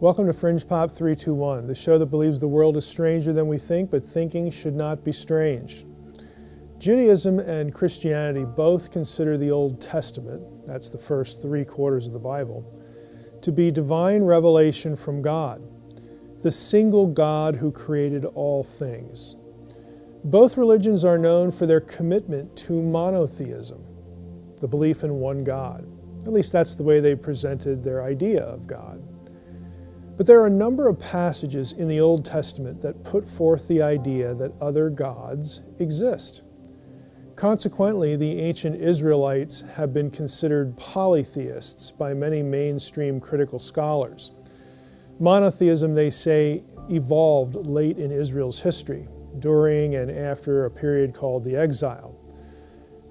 Welcome to Fringe Pop 321, the show that believes the world is stranger than we think, but thinking should not be strange. Judaism and Christianity both consider the Old Testament, that's the first 3/4 of the Bible, to be divine revelation from God, the single God who created all things. Both religions are known for their commitment to monotheism, the belief in one God. At least that's the way they presented their idea of God. But there are a number of passages in the Old Testament that put forth the idea that other gods exist. Consequently, the ancient Israelites have been considered polytheists by many mainstream critical scholars. Monotheism, they say, evolved late in Israel's history, during and after a period called the Exile.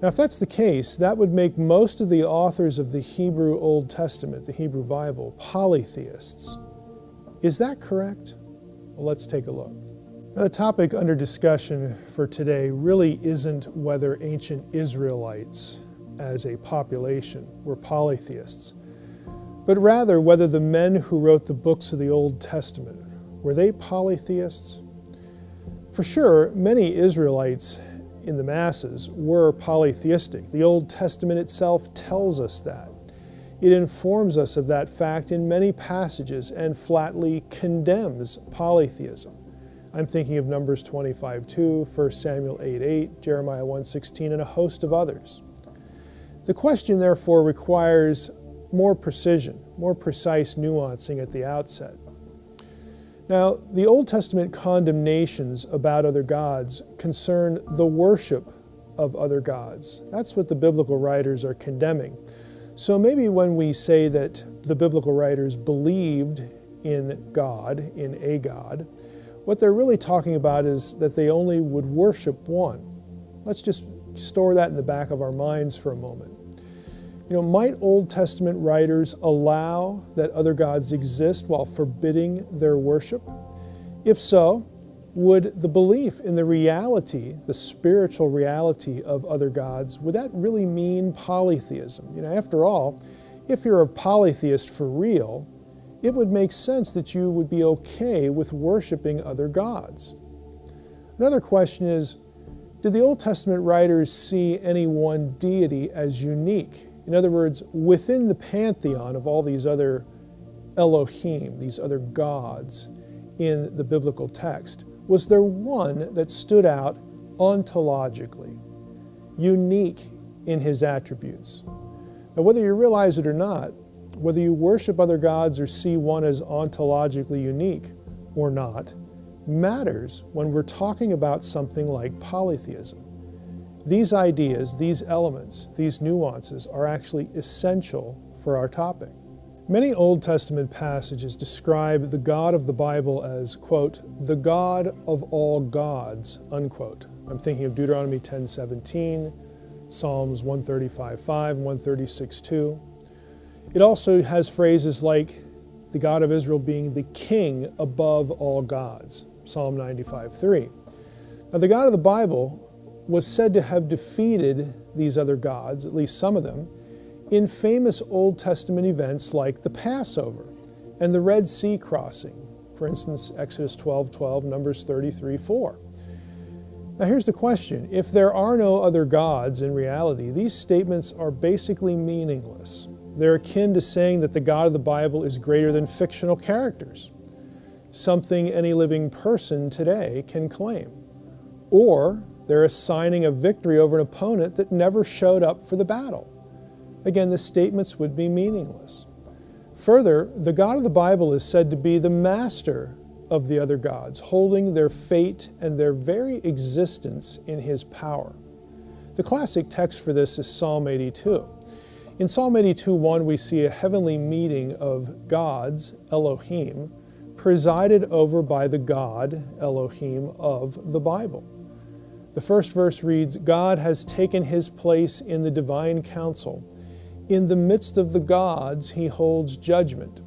Now, if that's the case, that would make most of the authors of the Hebrew Old Testament, the Hebrew Bible, polytheists. Is that correct? Well, let's take a look. Now, the topic under discussion for today really isn't whether ancient Israelites as a population were polytheists, but rather whether the men who wrote the books of the Old Testament, were they polytheists? For sure, many Israelites in the masses were polytheistic. The Old Testament itself tells us that. It informs us of that fact in many passages and flatly condemns polytheism. I'm thinking of Numbers 25:2, 1 Samuel 8:8, Jeremiah 1:16, and a host of others. The question, therefore, requires more precision, more precise nuancing at the outset. Now, the Old Testament condemnations about other gods concern the worship of other gods. That's what the biblical writers are condemning. So maybe when we say that the biblical writers believed in God, in a God, what they're really talking about is that they only would worship one. Let's just store that in the back of our minds for a moment. Might Old Testament writers allow that other gods exist while forbidding their worship? If so, would the belief in the reality, the spiritual reality of other gods, would that really mean polytheism? After all, if you're a polytheist for real, it would make sense that you would be okay with worshiping other gods. Another question is, did the Old Testament writers see any one deity as unique? In other words, within the pantheon of all these other Elohim, these other gods in the biblical text, was there one that stood out ontologically, unique in his attributes? Now, whether you realize it or not, whether you worship other gods or see one as ontologically unique or not, matters when we're talking about something like polytheism. These ideas, these elements, these nuances are actually essential for our topic. Many Old Testament passages describe the God of the Bible as, quote, the God of all gods, unquote. I'm thinking of Deuteronomy 10:17, Psalms 135:5, 136:2. It also has phrases like the God of Israel being the king above all gods, Psalm 95:3. Now, the God of the Bible was said to have defeated these other gods, at least some of them, in famous Old Testament events like the Passover and the Red Sea crossing. For instance, Exodus 12:12, Numbers 33:4. Now here's the question. If there are no other gods in reality, these statements are basically meaningless. They're akin to saying that the God of the Bible is greater than fictional characters, something any living person today can claim. Or they're assigning a victory over an opponent that never showed up for the battle. Again, the statements would be meaningless. Further, the God of the Bible is said to be the master of the other gods, holding their fate and their very existence in his power. The classic text for this is Psalm 82. In Psalm 82:1, we see a heavenly meeting of gods, Elohim, presided over by the God, Elohim, of the Bible. The first verse reads, God has taken his place in the divine council. In the midst of the gods, he holds judgment.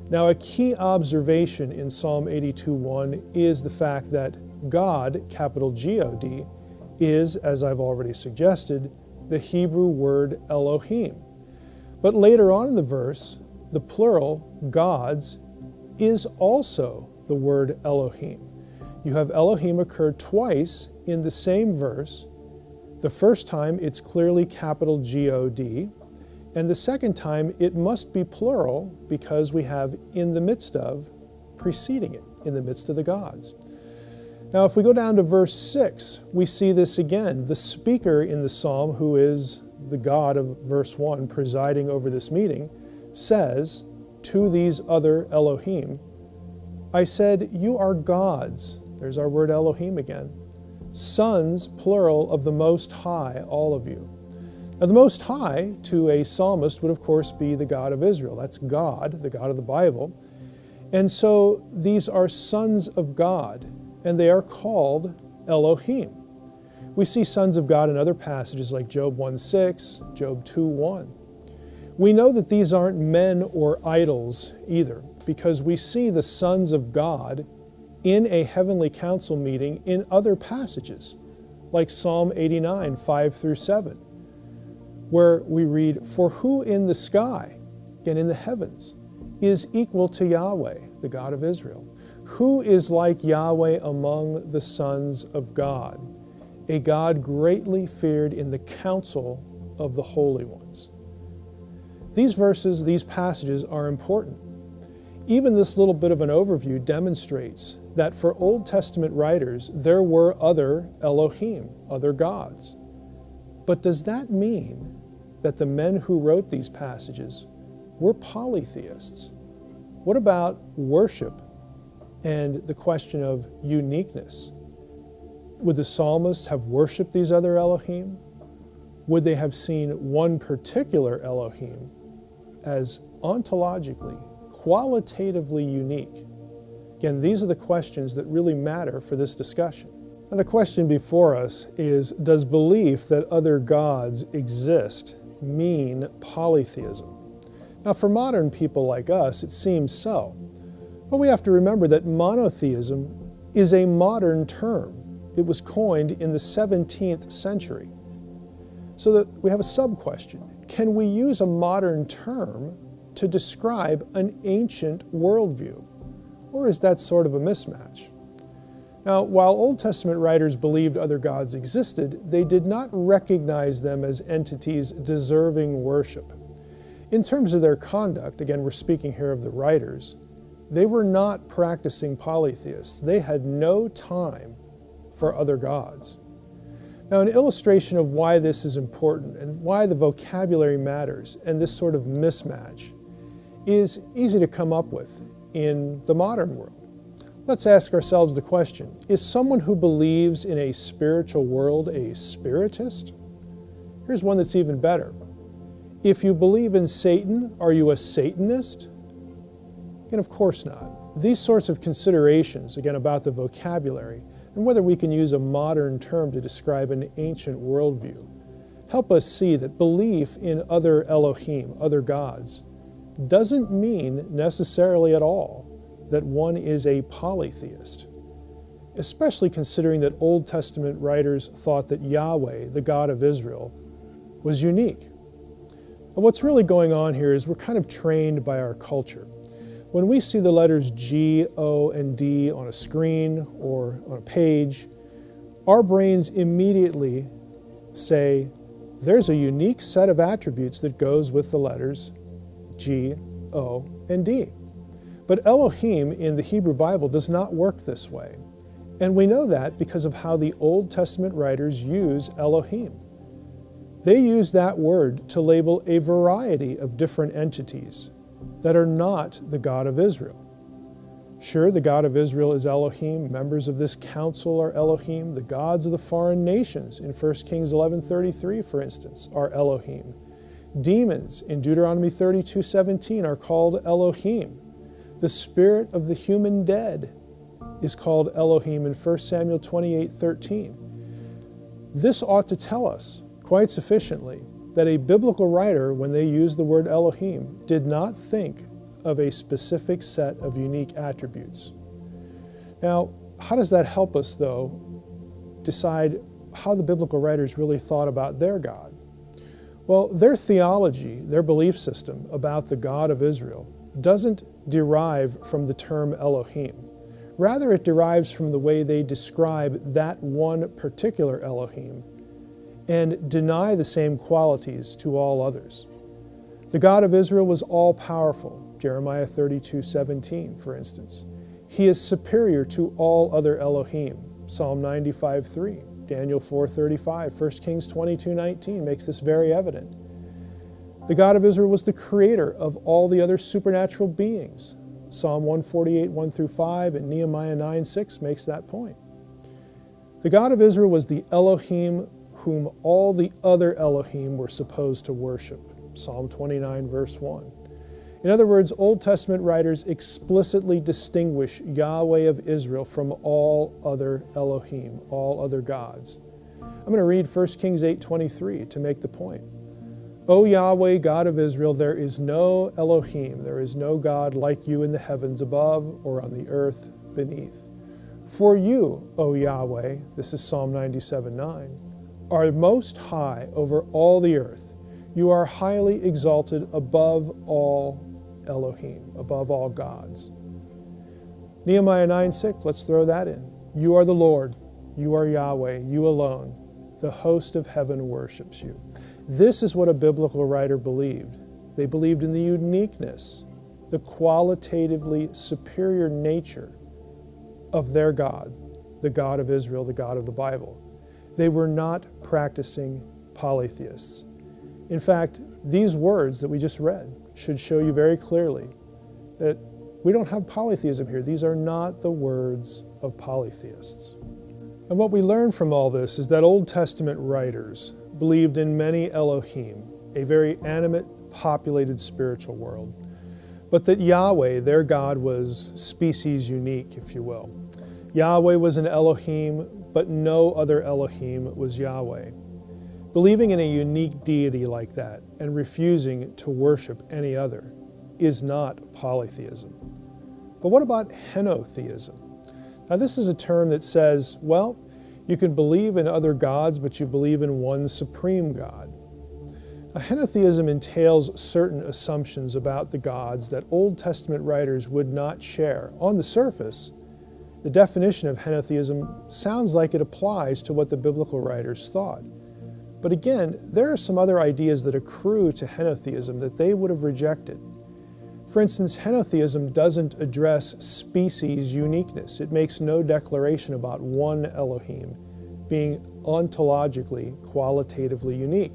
Now, a key observation in Psalm 82:1 is the fact that God, capital G-O-D, is, as I've already suggested, the Hebrew word Elohim. But later on in the verse, the plural, gods, is also the word Elohim. You have Elohim occur twice in the same verse. The first time it's clearly capital G-O-D, and the second time it must be plural because we have in the midst of preceding it, in the midst of the gods. Now, if we go down to verse 6, we see this again. The speaker in the psalm, who is the God of verse 1 presiding over this meeting, says to these other Elohim, I said, you are gods. There's our word Elohim again. Sons, plural, of the Most High, all of you. Now, the Most High, to a psalmist, would of course be the God of Israel. That's God, the God of the Bible. And so these are sons of God, and they are called Elohim. We see sons of God in other passages like Job 1:6, Job 2:1. We know that these aren't men or idols either, because we see the sons of God in a heavenly council meeting in other passages, like Psalm 89, 5-7, where we read, for who in the sky, again in the heavens, is equal to Yahweh, the God of Israel? Who is like Yahweh among the sons of God, a God greatly feared in the council of the holy ones? These verses, these passages are important. Even this little bit of an overview demonstrates that for Old Testament writers, there were other Elohim, other gods. But does that mean that the men who wrote these passages were polytheists? What about worship and the question of uniqueness? Would the psalmists have worshiped these other Elohim? Would they have seen one particular Elohim as ontologically, qualitatively unique? Again, these are the questions that really matter for this discussion. And the question before us is, does belief that other gods exist mean polytheism? Now, for modern people like us, it seems so. But we have to remember that monotheism is a modern term. It was coined in the 17th century. So that we have a sub-question. Can we use a modern term to describe an ancient worldview? Or is that sort of a mismatch? Now, while Old Testament writers believed other gods existed, they did not recognize them as entities deserving worship. In terms of their conduct, again, we're speaking here of the writers, they were not practicing polytheists. They had no time for other gods. Now, an illustration of why this is important and why the vocabulary matters and this sort of mismatch is easy to come up with in the modern world. Let's ask ourselves the question, is someone who believes in a spiritual world a spiritist? Here's one that's even better. If you believe in Satan, are you a Satanist? And of course not. These sorts of considerations, again, about the vocabulary and whether we can use a modern term to describe an ancient worldview, help us see that belief in other Elohim, other gods, doesn't mean necessarily at all that one is a polytheist, especially considering that Old Testament writers thought that Yahweh, the God of Israel, was unique. And what's really going on here is we're kind of trained by our culture. When we see the letters G, O, and D on a screen or on a page, our brains immediately say, there's a unique set of attributes that goes with the letters G, O, and D. But Elohim in the Hebrew Bible does not work this way. And we know that because of how the Old Testament writers use Elohim. They use that word to label a variety of different entities that are not the God of Israel. Sure, the God of Israel is Elohim. Members of this council are Elohim. The gods of the foreign nations in 1 Kings 11:33, for instance, are Elohim. Demons in Deuteronomy 32:17 are called Elohim. The spirit of the human dead is called Elohim in 1 Samuel 28:13. This ought to tell us quite sufficiently that a biblical writer, when they used the word Elohim, did not think of a specific set of unique attributes. Now, how does that help us, though, decide how the biblical writers really thought about their God? Well, their theology, their belief system about the God of Israel, doesn't derive from the term Elohim. Rather, it derives from the way they describe that one particular Elohim and deny the same qualities to all others. The God of Israel was all-powerful, Jeremiah 32:17, for instance. He is superior to all other Elohim, Psalm 95:3, Daniel 4:35, 1 Kings 22:19 makes this very evident. The God of Israel was the creator of all the other supernatural beings. Psalm 148, 1-5, and Nehemiah 9:6 makes that point. The God of Israel was the Elohim whom all the other Elohim were supposed to worship. Psalm 29, verse 1. In other words, Old Testament writers explicitly distinguish Yahweh of Israel from all other Elohim, all other gods. I'm going to read 1 Kings 8:23 to make the point. O Yahweh, God of Israel, there is no Elohim, there is no God like you in the heavens above or on the earth beneath. For you, O Yahweh, this is Psalm 97:9, are most high over all the earth. You are highly exalted above all Elohim, above all gods. Nehemiah 9:6, let's throw that in. You are the Lord, you are Yahweh, you alone. The host of heaven worships you. This is what a biblical writer believed. They believed in the uniqueness, the qualitatively superior nature of their God, the God of Israel, the God of the Bible. They were not practicing polytheists. In fact, these words that we just read should show you very clearly that we don't have polytheism here. These are not the words of polytheists. And what we learn from all this is that Old Testament writers believed in many Elohim, a very animate, populated spiritual world, but that Yahweh, their God, was species unique, if you will. Yahweh was an Elohim, but no other Elohim was Yahweh. Believing in a unique deity like that and refusing to worship any other is not polytheism. But what about henotheism? Now, this is a term that says, well, you can believe in other gods, but you believe in one supreme God. Now, henotheism entails certain assumptions about the gods that Old Testament writers would not share. On the surface, the definition of henotheism sounds like it applies to what the biblical writers thought. But again, there are some other ideas that accrue to henotheism that they would have rejected. For instance, henotheism doesn't address species uniqueness. It makes no declaration about one Elohim being ontologically, qualitatively unique.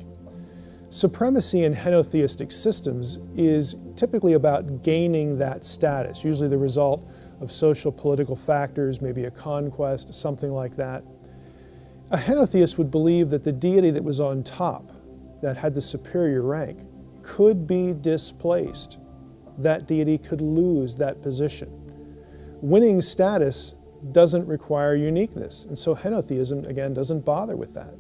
Supremacy in henotheistic systems is typically about gaining that status, usually the result of social political factors, maybe a conquest, something like that. A henotheist would believe that the deity that was on top, that had the superior rank, could be displaced. That deity could lose that position. Winning status doesn't require uniqueness, and so henotheism, again, doesn't bother with that.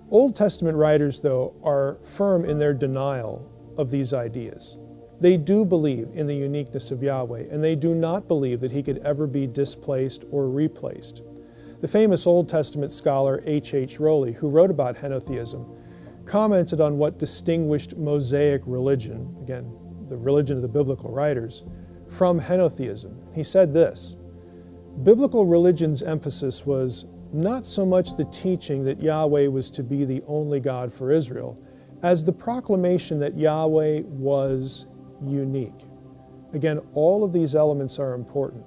Old Testament writers, though, are firm in their denial of these ideas. They do believe in the uniqueness of Yahweh, and they do not believe that he could ever be displaced or replaced. The famous Old Testament scholar H.H. Rowley, who wrote about henotheism, commented on what distinguished Mosaic religion, again, the religion of the biblical writers, from henotheism. He said this: biblical religion's emphasis was not so much the teaching that Yahweh was to be the only God for Israel, as the proclamation that Yahweh was unique. Again, all of these elements are important.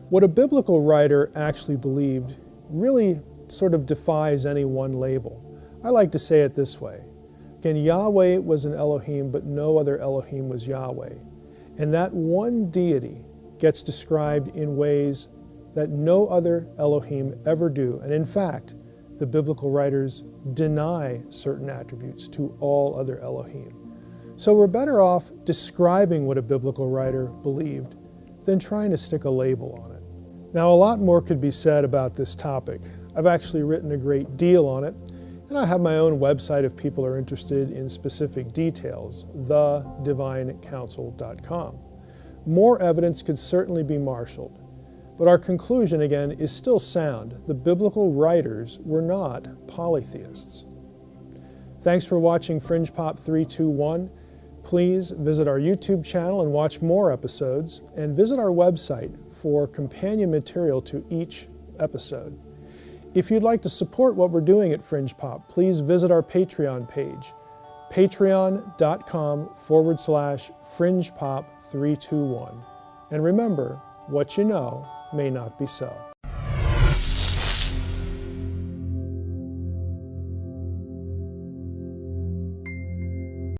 What a biblical writer actually believed really sort of defies any one label. I like to say it this way. Again, Yahweh was an Elohim, but no other Elohim was Yahweh. And that one deity gets described in ways that no other Elohim ever do. And in fact, the biblical writers deny certain attributes to all other Elohim. So we're better off describing what a biblical writer believed than trying to stick a label on it. Now, a lot more could be said about this topic. I've actually written a great deal on it, And I have my own website if people are interested in specific details, thedivinecouncil.com. More evidence could certainly be marshaled, but our conclusion, again, is still sound. The biblical writers were not polytheists. Thanks for watching Fringe Pop 321. Please visit our YouTube channel and watch more episodes, and visit our website for companion material to each episode. If you'd like to support what we're doing at Fringe Pop, please visit our Patreon page, patreon.com/FringePop321. And remember, what you know may not be so.